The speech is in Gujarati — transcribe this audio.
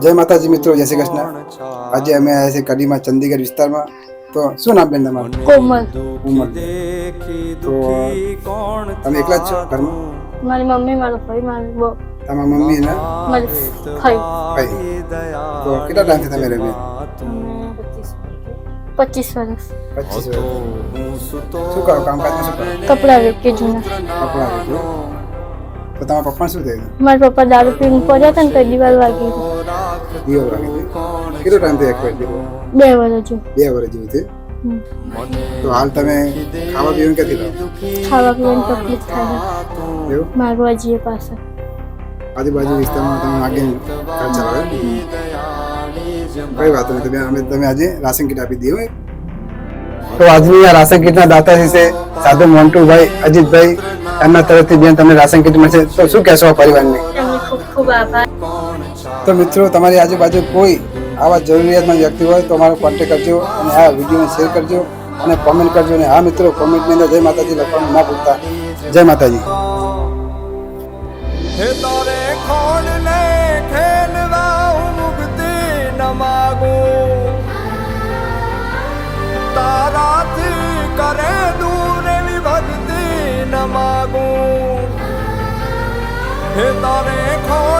જય માતાજી મિત્રો, જય શ્રી કૃષ્ણ। આજે અમે આવ્યા છીએ કડીમાં ચંદીગઢ વિસ્તારમાં। તો શું નામ બેન તમારું? કોમલ। ઉમર। તો તમે એકલા જ છો ઘરમાં? મારી મમ્મી, મારો ભાઈ, મારી બહુ। તમારા મમ્મી ને મારી ભાઈ। તો કેટલા ટાઈમથી તમે રહે? 25 વર્ષ। 25 વર્ષ। શું કરો કામકાજમાં? શું કરો? કપડા વેચે જૂના। કપડા વેચો। તો તમારા પપ્પા શું થયું? મારા પપ્પા દારૂ પીને પડ્યા હતા ને તો દિવાલ વાગી ગઈ। દિવાલ વાગી ગઈ? કેટલો ટાઈમ થયો એક્સપાયર થયો? 2 વર્ષ જેવું। 2 વર્ષ જેવું થયું। તો હાલ તમે ખાવા પીવાનું ક્યાંથી લાવો? ખાવા પીવાની તકલીફ થાય એવું? માગવા જઈએ પાસે। આજુબાજુ વિસ્તારમાં તમે માગીને ઘર ચલાવે? કઈ વાત નહીં, તમે આજે રાશન કીટ આપી દઈએ હોય। તો આજની આ રાશન કીટના દાતાજી છે સાધુ મોન્ટુભાઈ, અજીતભાઈ, એમના તરફથી બેન તમને રાશન કીટ મળશે। તો શું કહેશો પરિવારને? એમને ખૂબ ખૂબ આભાર। તો મિત્રો, તમારી આજુબાજુ કોઈ આવા જરૂરિયાતમંદ વ્યક્તિ હોય તો અમારો કોન્ટેક્ટ કરજો અને આ વિડીયોને શેર કરજો અને કોમેન્ટ કરજો। અને હા મિત્રો, કોમેન્ટની અંદર જય માતાજી લખવાનું ના ભૂલતા। જય માતાજી। હે તારે ખોડને ખેલવા હું મુક્તિ ન માગું, તારાથી કરે દૂર એવી ભક્તિ ન માગું। હે તારે ખોડ